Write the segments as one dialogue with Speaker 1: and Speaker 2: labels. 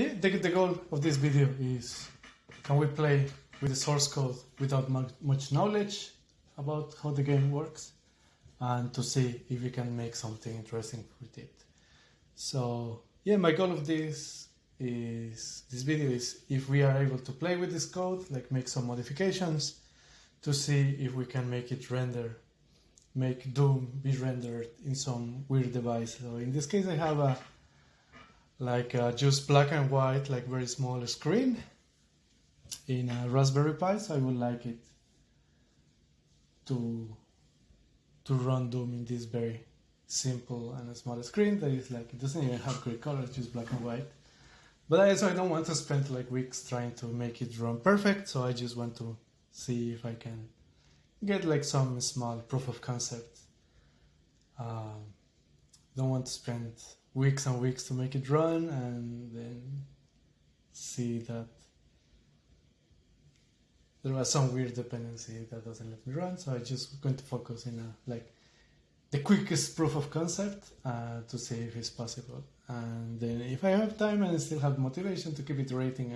Speaker 1: the goal of this video is, can we play with the source code without much knowledge about how the game works, and to see if we can make something interesting with it. So yeah, my goal of this video is if we are able to play with this code, like make some modifications to see if we can make it make Doom be rendered in some weird device. So in this case I have a just black and white, like very small screen in a Raspberry Pi, so I would like it to run Doom in this very simple and small screen that is like, it doesn't even have great colors, just black and white. But I don't want to spend like weeks trying to make it run perfect, so I just want to see if I can get like some small proof of concept. Don't want to spend weeks and weeks to make it run and then see that there was some weird dependency that doesn't let me run. So I just going to focus in the quickest proof of concept to see if it's possible. And then if I have time and I still have motivation to keep iterating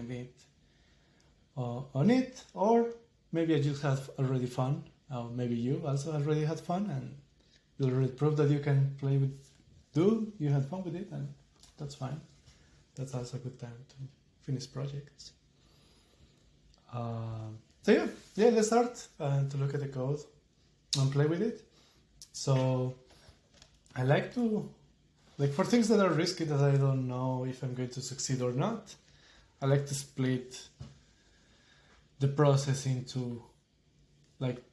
Speaker 1: on it, or maybe I just have already fun, or maybe you also already had fun and you already proved that you can play with Doom, you had fun with it, and that's fine. That's also a good time to finish projects. So yeah, let's start to look at the code and play with it. So I like to, for things that are risky that I don't know if I'm going to succeed or not, I like to split the process into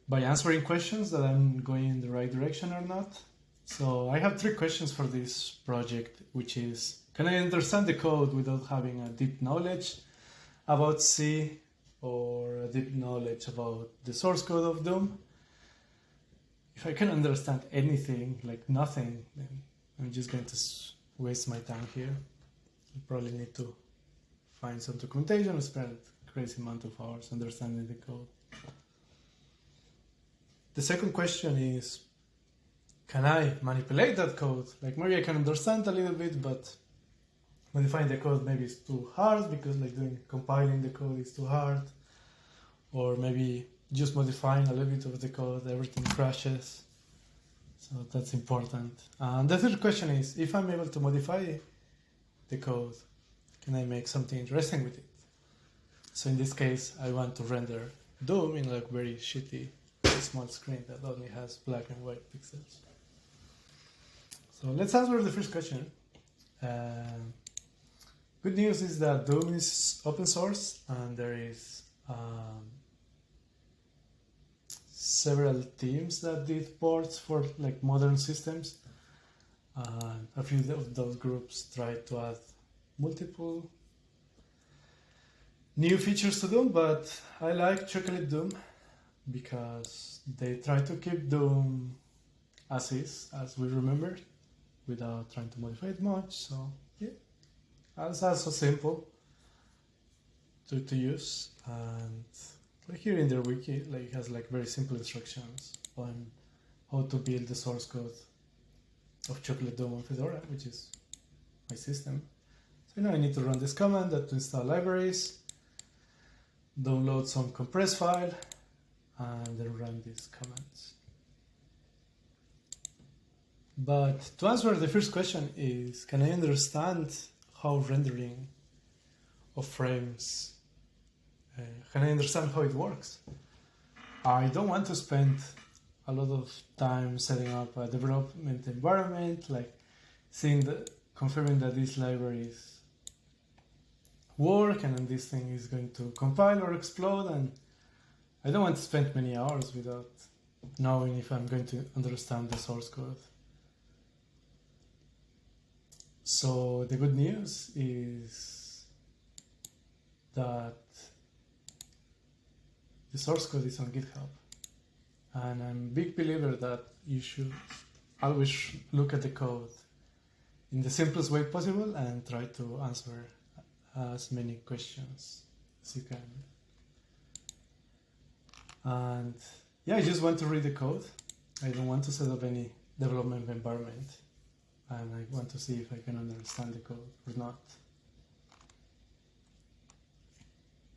Speaker 1: by answering questions that I'm going in the right direction or not. So I have 3 questions for this project, which is, can I understand the code without having a deep knowledge about C or a deep knowledge about the source code of Doom? If I can understand anything, like nothing, then I'm just going to waste my time here. I probably need to find some documentation or spend a crazy amount of hours understanding the code. The second question is, can I manipulate that code? Like maybe I can understand a little bit, but modifying the code maybe is too hard because compiling the code is too hard. Or maybe just modifying a little bit of the code, everything crashes. So that's important. And the third question is, if I'm able to modify the code, can I make something interesting with it? So in this case, I want to render Doom in like very shitty small screen that only has black and white pixels. So let's answer the first question. Good news is that Doom is open source and there is several teams that did ports for like modern systems. A few of those groups tried to add multiple new features to Doom, but I like Chocolate Doom because they try to keep Doom as is, as we remember, without trying to modify it much. So yeah, it's also simple to use, and here in their wiki, it has very simple instructions on how to build the source code of Chocolate Doom on Fedora, which is my system. So now I need to run this command to install libraries, download some compressed file, and then run these commands. But to answer the first question is, can I understand how rendering of frames, can I understand how it works? I don't want to spend a lot of time setting up a development environment, confirming that these libraries work and then this thing is going to compile or explode, and I don't want to spend many hours without knowing if I'm going to understand the source code. So the good news is that the source code is on GitHub, and I'm a big believer that you should always look at the code in the simplest way possible and try to answer as many questions as you can. And yeah, I just want to read the code. I don't want to set up any development environment, and I want to see if I can understand the code or not.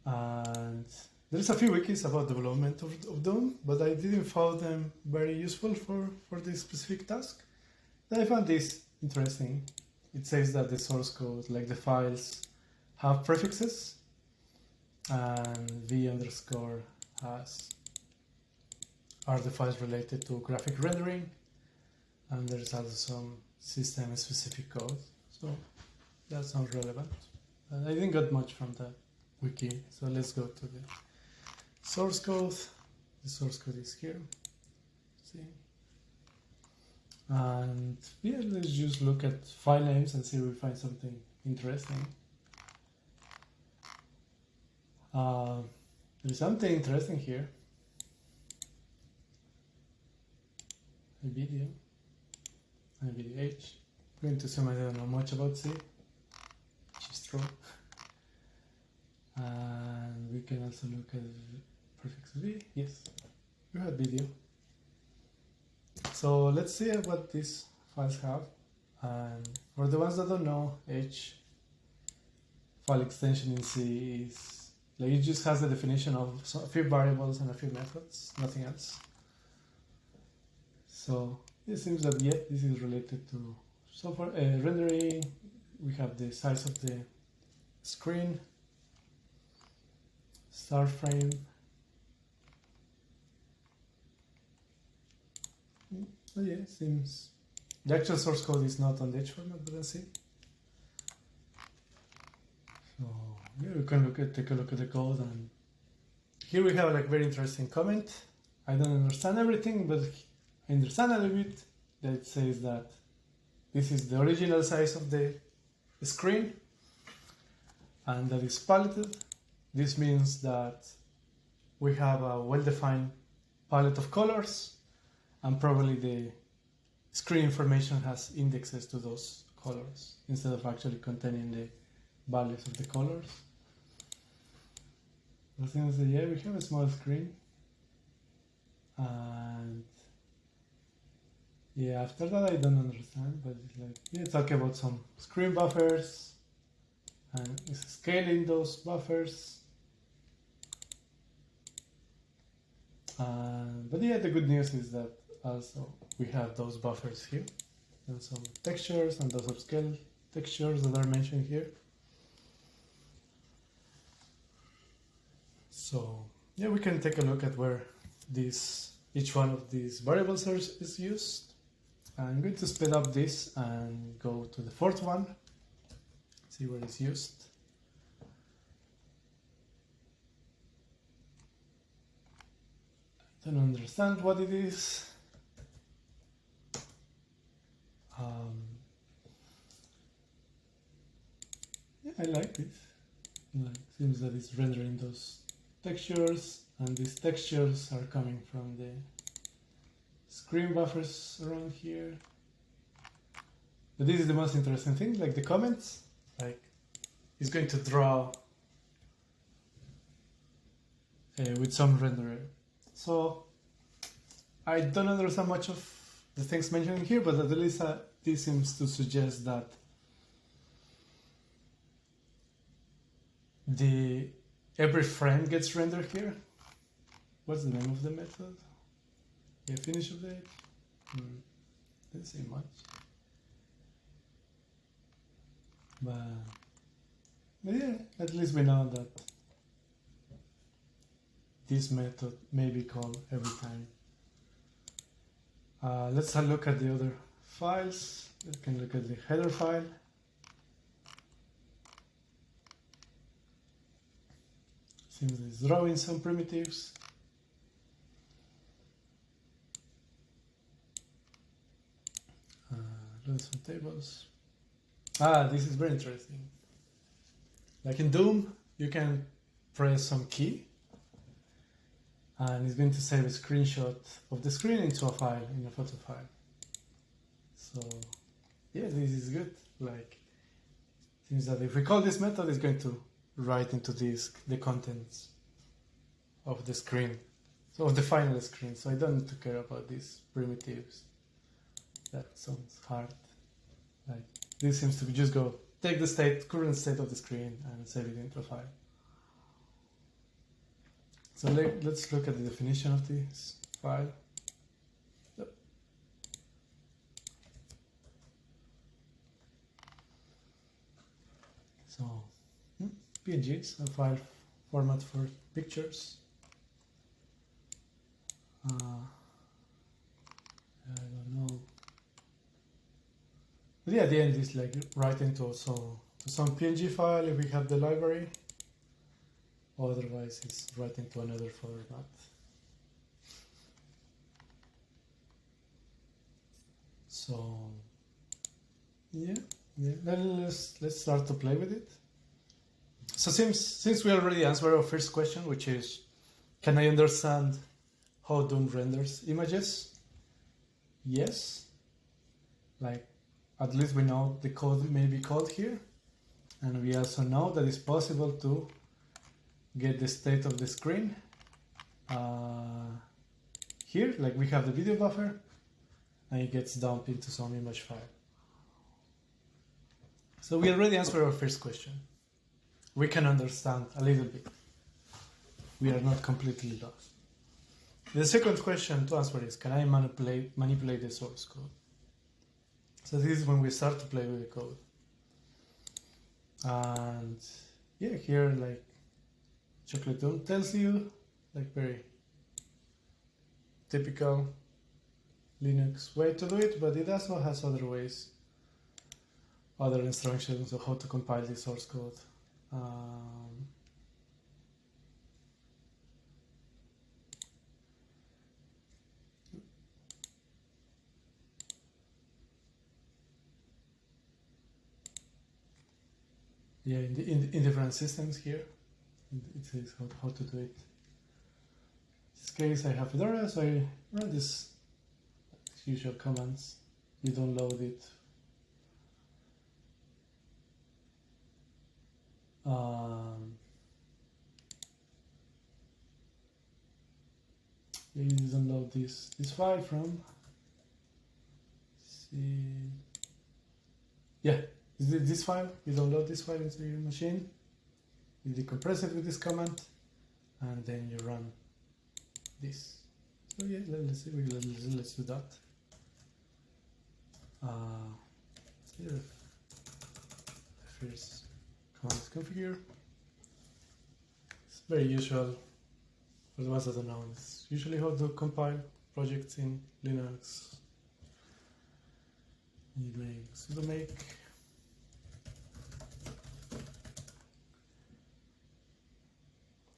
Speaker 1: And there's a few wikis about development of Doom, but I didn't find them very useful for this specific task. But I found this interesting. It says that the source code, like the files, have prefixes, and v underscore are the files related to graphic rendering, and there's also some system specific code. So that sounds relevant. And I didn't get much from the wiki, so let's go to the source code. The source code is here. See? And yeah, let's just look at file names and see if we find something interesting. There's something interesting here. A video H. I'm going to assume I don't know much about C, which is true. And we can also look at prefix V. Yes, we have video. So let's see what these files have. And for the ones that don't know, H file extension in C is like it just has the definition of a few variables and a few methods, nothing else. So it seems that yeah, this is related to software rendering. We have the size of the screen, start frame. Oh yeah, seems the actual source code is not on the H format, but let's see. So yeah, we can take a look at the code, and here we have like very interesting comment. I don't understand everything, but I understand a little bit. That says that this is the original size of the screen, and that is paletted. This means that we have a well-defined palette of colors, and probably the screen information has indexes to those colors instead of actually containing the values of the colors. I think that yeah, we have a small screen, and yeah, after that I don't understand, but it's like yeah, talking about some screen buffers and it's scaling those buffers. But yeah, the good news is that also we have those buffers here and some textures and those upscale textures that are mentioned here. So yeah, we can take a look at where each one of these variables is used. I'm going to speed up this and go to the fourth one, see where it's used. I don't understand what it is. Yeah, I like it. Like, seems that it's rendering those textures, and these textures are coming from the screen buffers around here. But this is the most interesting thing, like the comments, like it's going to draw with some renderer. So I don't understand much of the things mentioned here, but at least this seems to suggest that every frame gets rendered here. What's the name of the method? Yeah, finish update. Didn't say much. But yeah, at least we know that this method may be called every time. Let's have a look at the other files. We can look at the header file. Seems it's drawing some primitives. Load some tables. This is very interesting. Like in Doom, you can press some key, and it's going to save a screenshot of the screen into a file, in a photo file. So yeah, this is good. Like, seems that if we call this method, it's going to write into disk the contents of the screen, so of the final screen. So I don't need to care about these primitives. That sounds hard. Like, this seems to be just go take the current state of the screen and save it into a file. So let's look at the definition of this file. Yep. So PNG is a file format for pictures. I don't know. But yeah, the end is like writing to some PNG file if we have the library. Otherwise, it's writing to another format. So yeah. Then let's start to play with it. So since we already answered our first question, which is, can I understand how Doom renders images? Yes. Like, at least we know the code may be called here, and we also know that it's possible to get the state of the screen here, like we have the video buffer, and it gets dumped into some image file. So we already answered our first question. We can understand a little bit. We are not completely lost. The second question to answer is, can I manipulate the source code? So this is when we start to play with the code. And yeah, here like Chocolate Doom tells you, like very typical Linux way to do it, but it also has other ways, other instructions of how to compile the source code. Yeah, in different systems here, it says how to do it. In this case, I have Fedora, so I run this usual commands. You don't load it. You download this file from. See, yeah, this file. You download this file into your machine. You decompress it with this command, and then you run this. So yeah, let's do that. Here, the first command is configure. It's very usual. For the ones that don't know, it's usually how to compile projects in Linux. You make sudo make.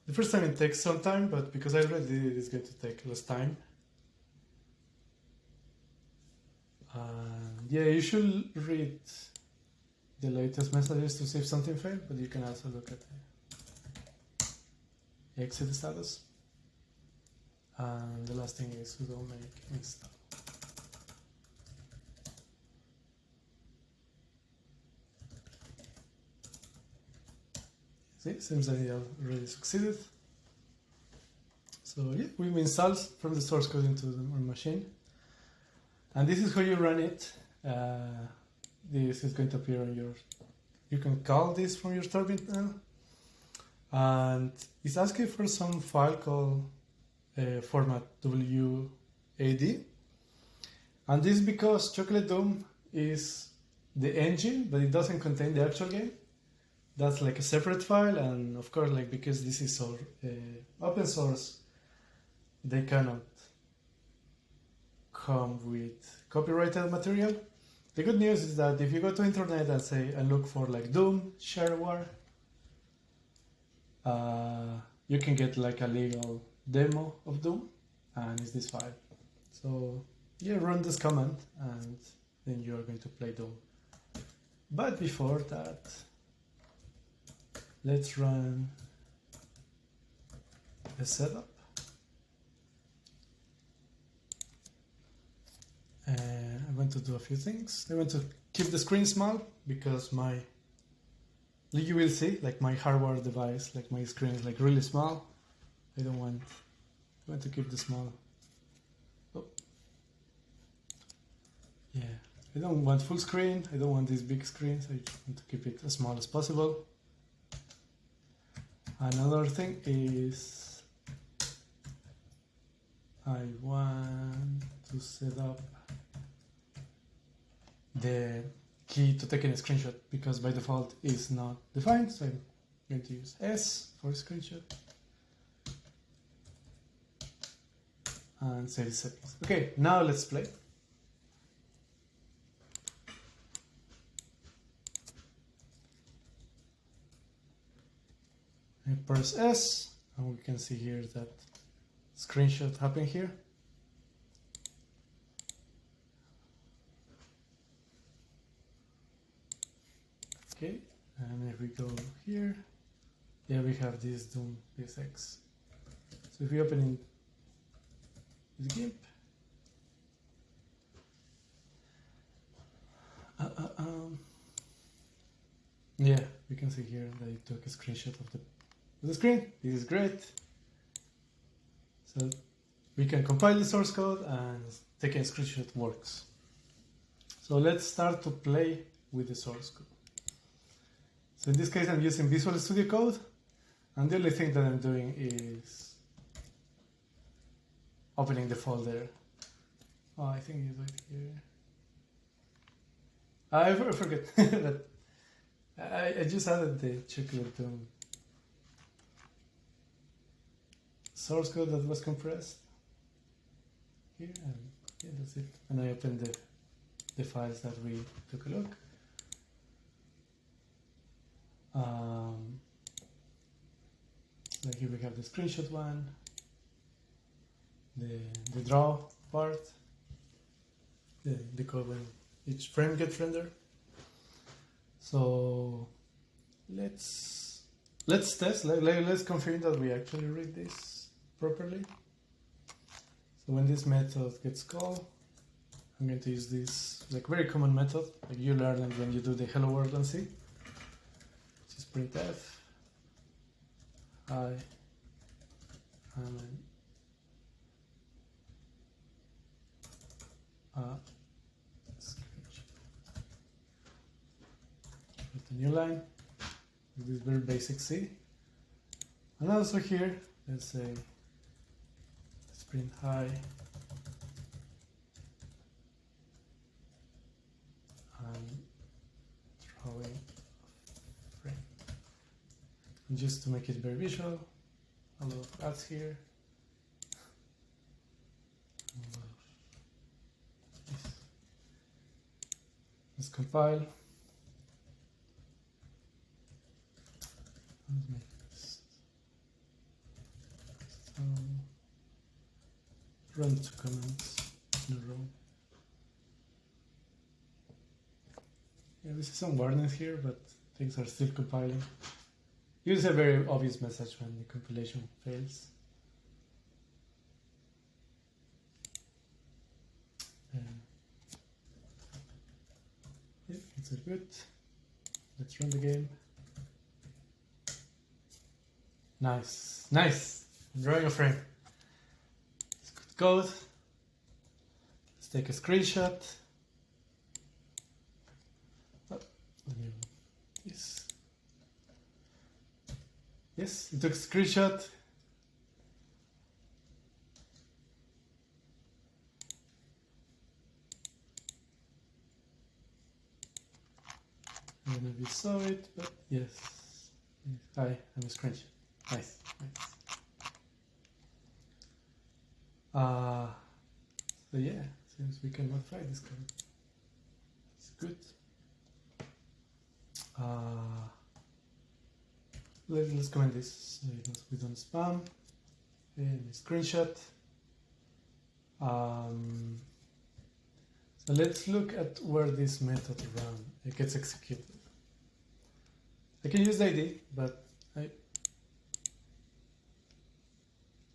Speaker 1: The first time it takes some time, but because I already did it, it's going to take less time. Yeah, you should read the latest messages to see if something failed, but you can also look at the exit status. And the last thing is sudo make install. See, seems that it already succeeded. So yeah, we've installed from the source code into our machine. And this is how you run it. This is going to appear on your, you can call this from your terminal. And it's asking for some file called format WAD. And this is because Chocolate Doom is the engine, but it doesn't contain the actual game. That's like a separate file, and of course, like because this is so open source, they cannot come with copyrighted material. The good news is that if you go to internet and say and look for like Doom shareware, you can get like a legal demo of Doom, and it's this file. So yeah, run this command, and then you are going to play Doom. But before that, let's run the setup. I want to do a few things. I want to keep the screen small because like you will see, like my hardware device, like my screen is like really small. I want to keep the small. Oh. Yeah, I don't want full screen. I don't want these big screens. I just want to keep it as small as possible. Another thing is I want to set up the key to taking a screenshot because by default is not defined, so I'm going to use S for screenshot and save the settings. Okay, now let's play. I press S and we can see here that screenshot happened here. Okay, and if we go here, yeah, we have this Doom PSX. So if we open in this GIMP, yeah, we can see here that it took a screenshot of the screen. This is great. So we can compile the source code and taking a screenshot works. So let's start to play with the source code. So in this case, I'm using Visual Studio Code, and the only thing that I'm doing is opening the folder. Oh, I think it's right here. I forget that I just added the chocolate Doom source code that was compressed here, and yeah, that's it. And I opened the files that we took a look. So here we have the screenshot one, the draw part, the code when each frame gets rendered. So let's test. Let's confirm that we actually read this properly. So when this method gets called, I'm going to use this like very common method, like you learn it when you do the hello world and C. Printf. Hi. With a new line. With this very basic C. And also here, let's say, let's print hi. And drawing. And just to make it very visual, a lot of ads here. Let's compile. Let's make this. Run 2 comments in a row. Yeah, we see some warnings here, but things are still compiling. Use a very obvious message when the compilation fails. Yeah, it's good. Let's run the game. Nice, nice. I'm drawing a frame. It's good code. Let's take a screenshot. Oh, let me this. Yes, it took a screenshot. I don't know if you saw it, but yes. Hi, I'm a screenshot. Nice, nice. So yeah, since we can modify this code, it's good. Let's comment this so we don't spam. And screenshot. So let's look at where this method it gets executed. I can use the ID, but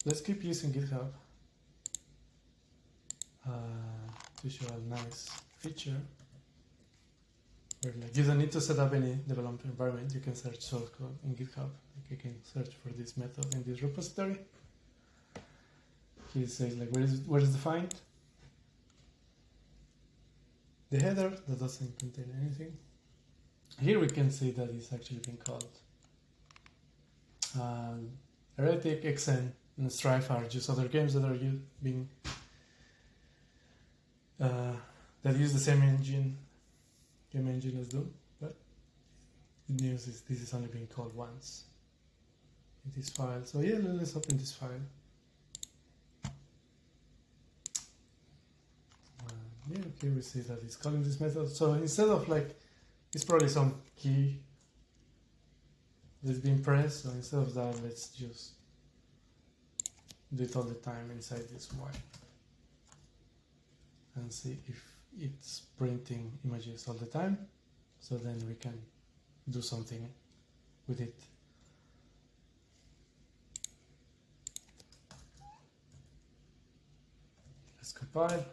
Speaker 1: let's keep using GitHub to show a nice feature where like you don't need to set up any development environment. You can search source code in GitHub. Like you can search for this method in this repository. He says like where is defined. The header that doesn't contain anything. Here we can see that it's actually been called heretic xn and Strife are just other games that are being that use the same game engine as Doom. But good news is this is only being called once in this file. So yeah, let's open this file. Yeah, okay, we see that it's calling this method. So instead of like, it's probably some key that's being pressed. So instead of that, let's just do it all the time inside this while and see if it's printing images all the time. So then we can do something with it. Let's compile.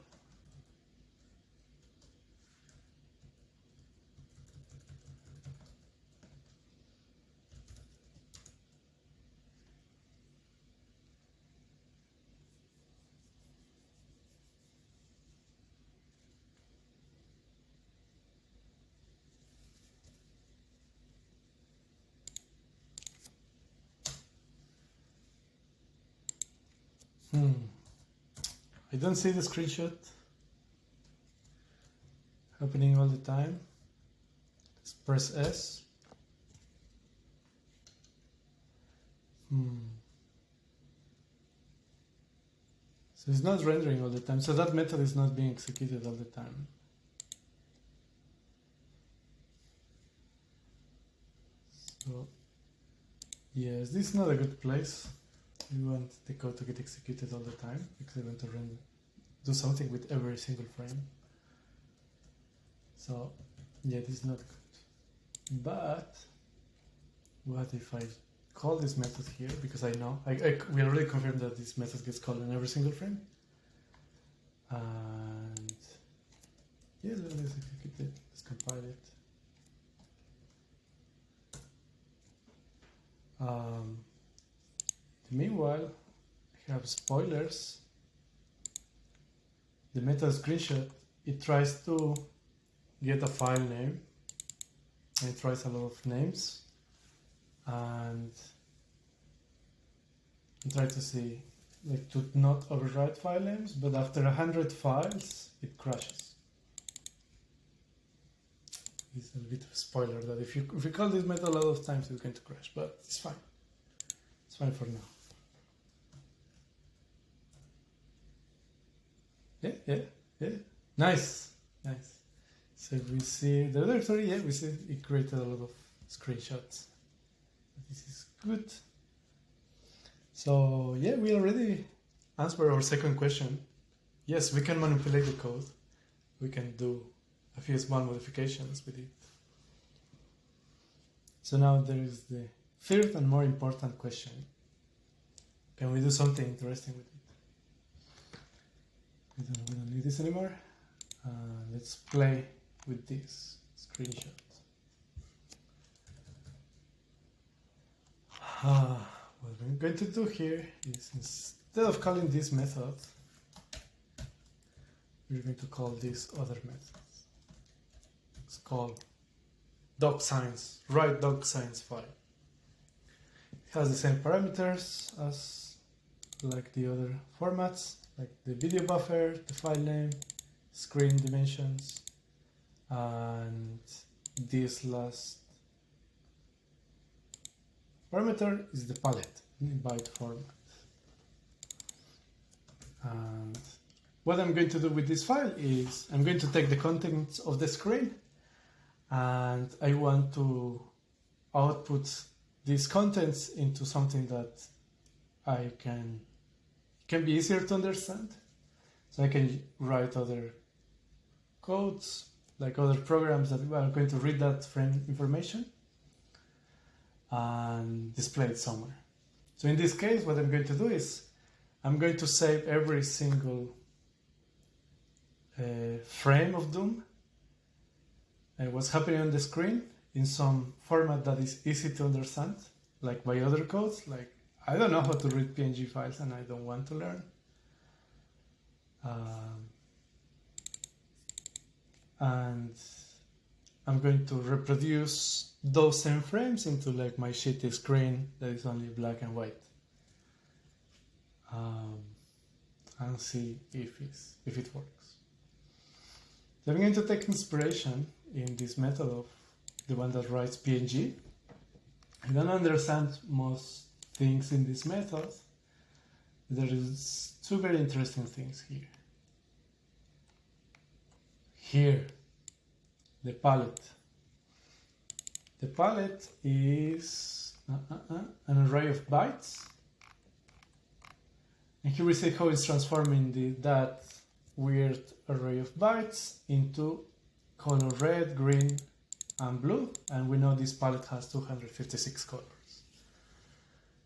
Speaker 1: I don't see the screenshot happening all the time. Let's press S. So it's not rendering all the time. So that method is not being executed all the time. So yes, this is not a good place. We want the code to get executed all the time because I want to do something with every single frame. So yeah, this is not good. But what if I call this method here, because I know we already confirmed that this method gets called in every single frame. And yeah, let's execute it. Let's compile it. Meanwhile, I have spoilers. The method screenshot, it tries to get a file name, and it tries a lot of names, and try to see, like, to not overwrite file names, but after 100 files, it crashes. It's a bit of a spoiler that if you call this method a lot of times, it's going to crash, but it's fine. It's fine for now. Yeah. Nice. So we see the directory, yeah, we see it created a lot of screenshots. This is good. So yeah, we already answered our second question. Yes, we can manipulate the code. We can do a few small modifications with it. So now there is the third and more important question. Can we do something interesting with it? We don't need this anymore. Let's play with this screenshot. What we're going to do here is, instead of calling this method, we're going to call this other method. It's called docScience, write docScience file. It has the same parameters as like the other formats, like the video buffer, the file name, screen dimensions, and this last parameter is the palette in byte format. And what I'm going to do with this file is I'm going to take the contents of the screen and I want to output these contents into something that can be easier to understand. So I can write other codes, like other programs that are going to read that frame information and display it somewhere. So in this case, what I'm going to do is I'm going to save every single frame of Doom and what's happening on the screen in some format that is easy to understand, like by other codes. Like, I don't know how to read PNG files and I don't want to learn. And I'm going to reproduce those same frames into like my shitty screen that is only black and white. and see if it works. So I'm going to take inspiration in this method of the one that writes PNG. I don't understand most things in this method. There is two very interesting things here. Here, the palette. The palette is an array of bytes. And here we see how it's transforming that weird array of bytes into color red, green, and blue. And we know this palette has 256 colors.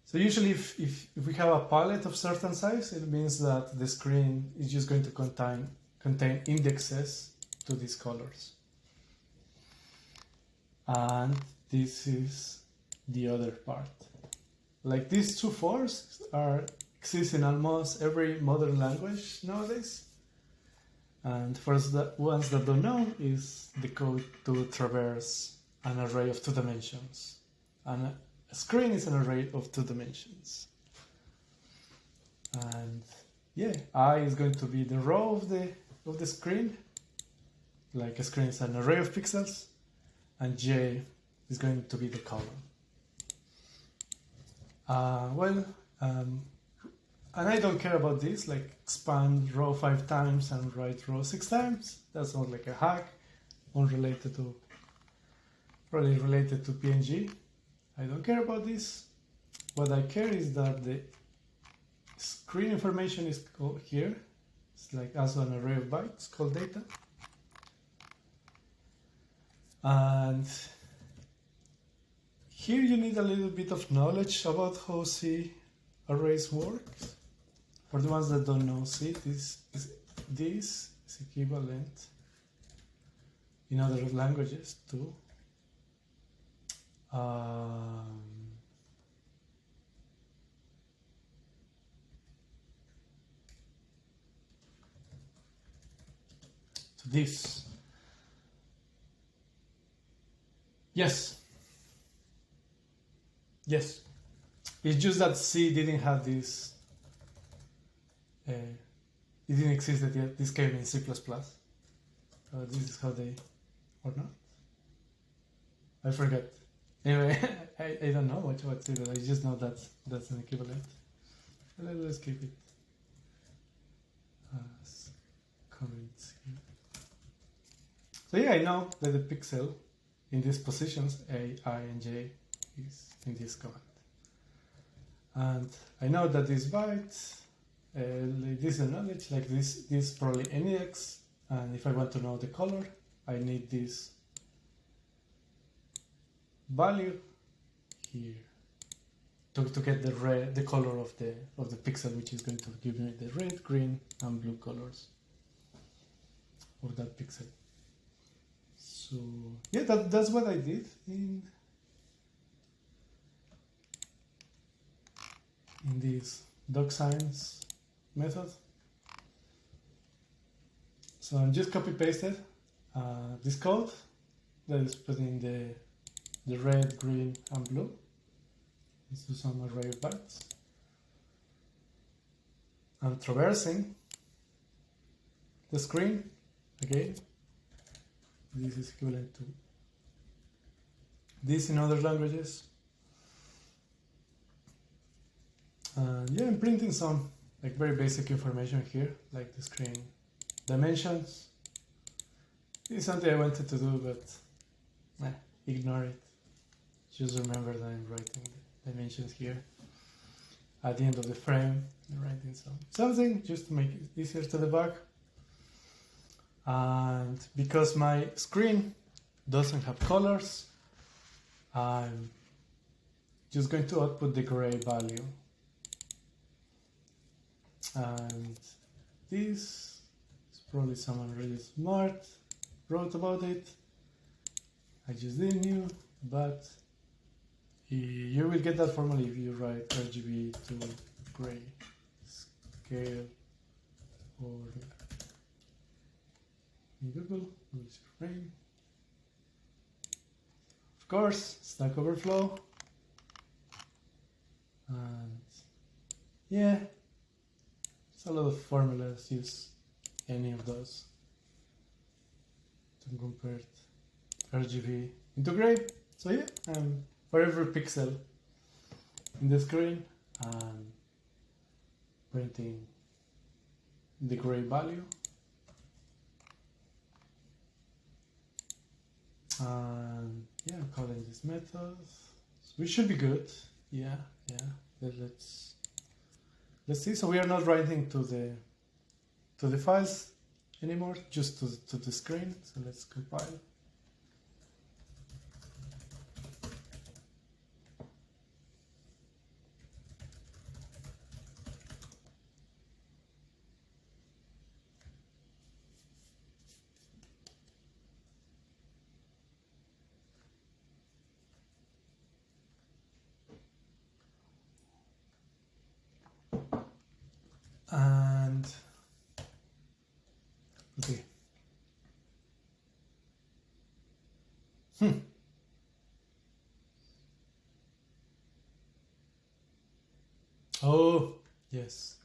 Speaker 1: So usually if we have a palette of certain size, it means that the screen is just going to contain indexes to these colors. And this is the other part. Like these two forms exist in almost every modern language nowadays. And for the ones that don't know, is the code to traverse an array of 2 dimensions. And a screen is an array of 2 dimensions. And yeah, I is going to be the row of the screen. Like a screen is an array of pixels. And J is going to be the column. And I don't care about this, like expand row 5 times and write row 6 times. That's not like a hack, probably related to PNG. I don't care about this. What I care is that the screen information is here. It's like also an array of bytes called data. And here you need a little bit of knowledge about how C arrays work. For the ones that don't know C, this is equivalent in other languages to this. Yes. It's just that C didn't have this. It didn't exist yet. This came in C++. This is how they, or not? I forget. Anyway, I don't know what's it. I just know that's an equivalent. Let's keep it as comments here. So yeah, I know that the pixel in these positions A, I, and J is in this command. And I know that these bytes, this is a knowledge, like this probably an index, and if I want to know the color, I need this value here to get the color of the pixel, which is going to give me the red, green, and blue colors of that pixel. So yeah, that's what I did in this DocScience method. So I'm just copy pasted this code that is put in the red, green, and blue. Let's do some array of bytes. I'm traversing the screen again. This is equivalent to this in other languages. Yeah, I'm printing some like very basic information here, like the screen dimensions. This is something I wanted to do, but ignore it. Just remember that I'm writing the dimensions here at the end of the frame. I'm writing something just to make it easier to debug. And because my screen doesn't have colors, I'm just going to output the gray value. And this is probably someone really smart wrote about it. I just didn't know, but you will get that formally if you write RGB to gray scale or in Google, where's your frame? Of course, Stack Overflow. And yeah, There's a lot of formulas, use any of those to convert RGB into gray. So yeah, for every pixel in the screen, I'm printing the gray value. And yeah, I'm calling this method. So we should be good. Yeah. Let's see. So we are not writing to the files anymore, just to the screen. So let's compile. And okay. Oh, yes.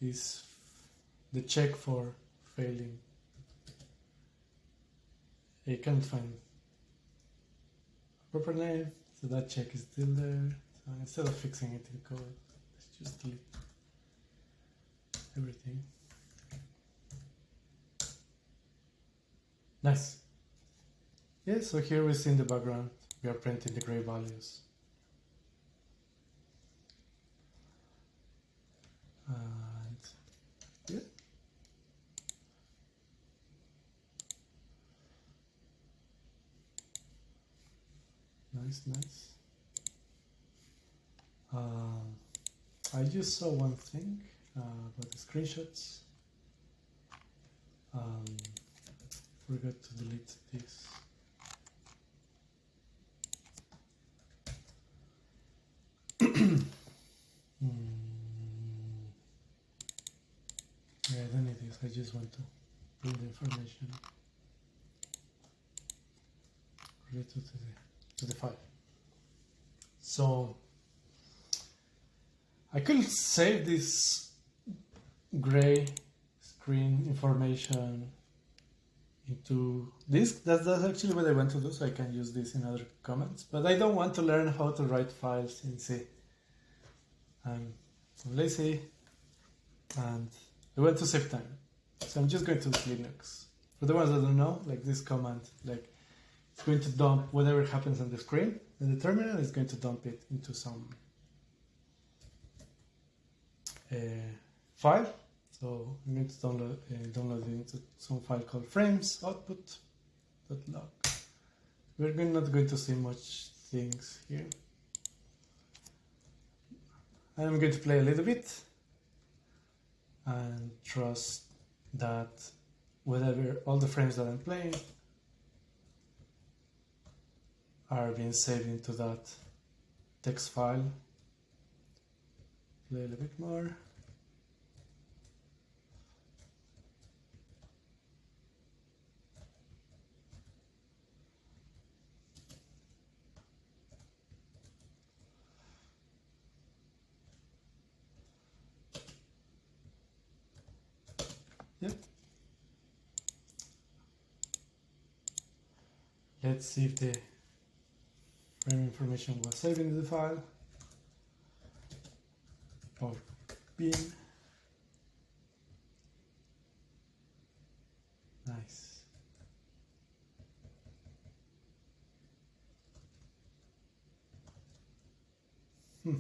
Speaker 1: Is the check for failing. I can't find a proper name, so that check is still there. So instead of fixing it in code, let's just delete everything. Nice. Yeah, so here we see in the background, we are printing the gray values. And yeah. Nice. I just saw one thing about the screenshots. Forgot to delete this. Yeah, I don't need this. I just want to put the information related to the file. So I could save this gray screen information into disk. That's actually what I want to do, so I can use this in other comments. But I don't want to learn how to write files in C. I'm lazy and I want to save time. So I'm just going to Linux. For the ones that don't know, like this command, like it's going to dump whatever happens on the screen, and the terminal is going to dump it into some file. So I'm going to download it into some file called frames output.log. We're not going to see much things here. I'm going to play a little bit and trust that whatever all the frames that I'm playing are being saved into that text file. Play a little bit more. Yep. Let's see if the frame information was saved into the file. Or bin. Nice. I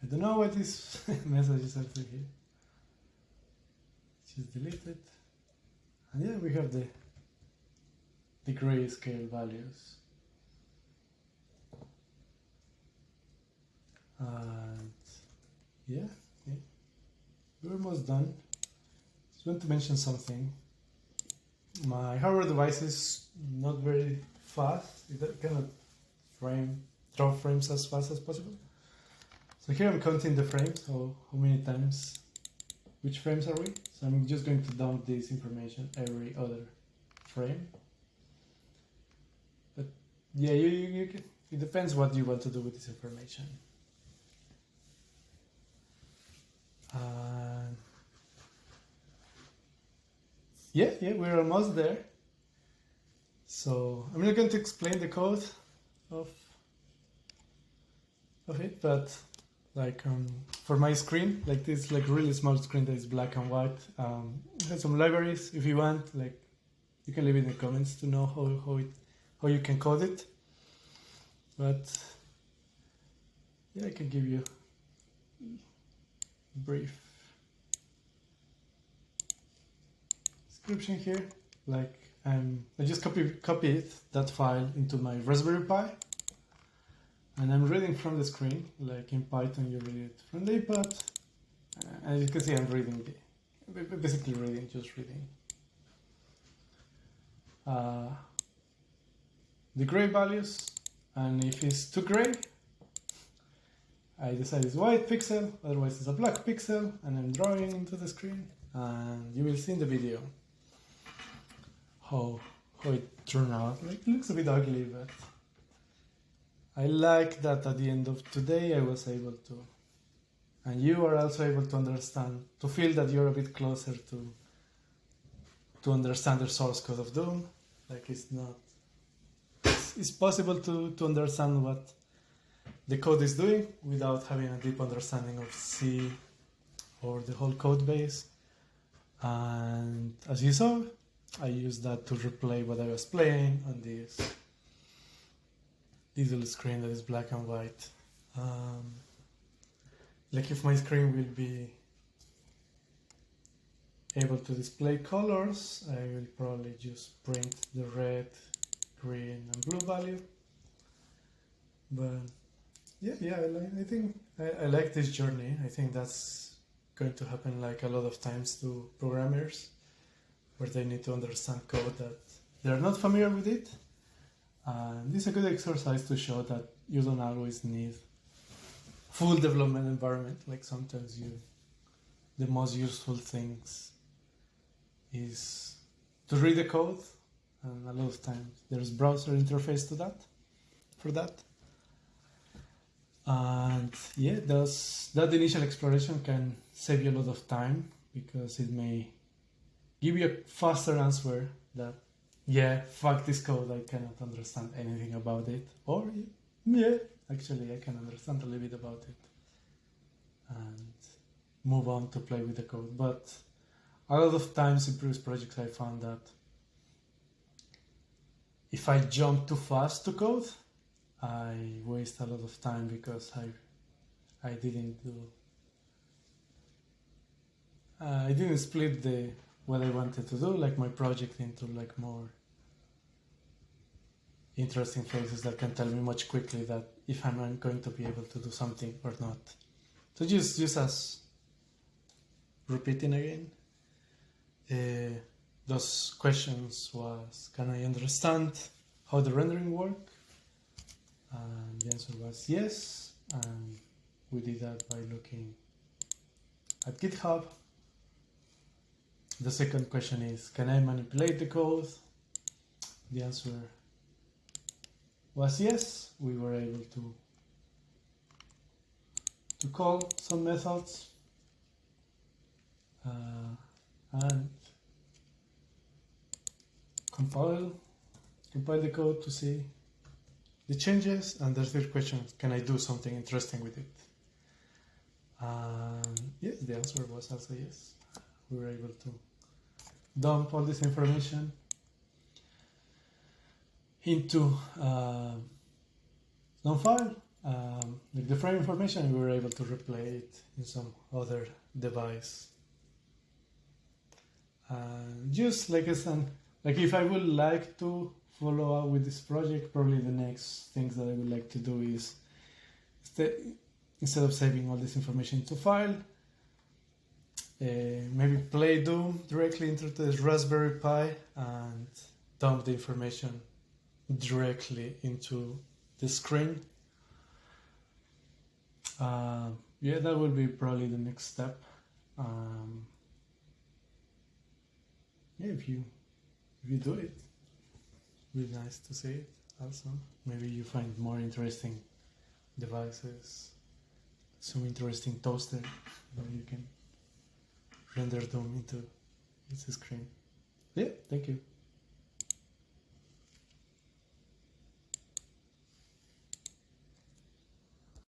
Speaker 1: don't know what this message is actually here. Just delete it. And yeah, we have the grayscale values. And yeah, we're almost done. Just want to mention something. My hardware device is not very fast. It cannot draw frames as fast as possible. So here I'm counting the frames, so how many times, which frames are we? So I'm just going to dump this information every other frame. But yeah, you can, it depends what you want to do with this information. Yeah, we're almost there. So I'm not going to explain the code of it, but like for my screen, like this like really small screen that is black and white, it has some libraries. If you want, like you can leave it in the comments to know how you can code it. But yeah, I can give you a brief description here. Like I just copied that file into my Raspberry Pi, and I'm reading from the screen. Like in Python, you read it from the iPad. As you can see, I'm reading basically reading, just reading. The gray values, and if it's too gray, I decide it's white pixel, otherwise it's a black pixel, and I'm drawing into the screen, and you will see in the video how it turned out. Like, it looks a bit ugly, but I like that at the end of today I was able to, and you are also able to understand, to feel that you're a bit closer to understand the source code of Doom. Like it's possible to understand what the code is doing without having a deep understanding of C or the whole code base. And as you saw, I used that to replay what I was playing on this little screen that is black and white. Like if my screen will be able to display colors, I will probably just print the red, green and blue value. But yeah, I think I like this journey. I think that's going to happen like a lot of times to programmers, where they need to understand code that they're not familiar with it. And this is a good exercise to show that you don't always need full development environment. Like sometimes the most useful things is to read the code, and a lot of times there's browser interface to that, for that. And yeah, that initial exploration can save you a lot of time, because it may give you a faster answer that, yeah, fuck this code, I cannot understand anything about it. Or, yeah, actually I can understand a little bit about it, and move on to play with the code. But a lot of times in previous projects I found that if I jump too fast to code, I waste a lot of time, because I didn't split what I wanted to do, like my project, into like more interesting phases that can tell me much quickly that if I'm going to be able to do something or not. So just as repeating again, those questions was, can I understand how the rendering work? And the answer was yes, and we did that by looking at GitHub. The second question is, can I manipulate the code? The answer was yes. We were able to call some methods and compile the code to see the changes. And the third question, can I do something interesting with it? Yes, the answer was also yes. We were able to dump all this information into some file, like the frame information, and we were able to replay it in some other device. Just like I said, like if I would like to follow up with this project, probably the next things that I would like to do is, instead of saving all this information into file, maybe play Doom directly into the Raspberry Pi and dump the information directly into the screen. Yeah, that would be probably the next step. Yeah, if you do it, it'd be nice to see it also. Maybe you find more interesting devices, some interesting toaster that you can render them into its screen. Yeah, thank you.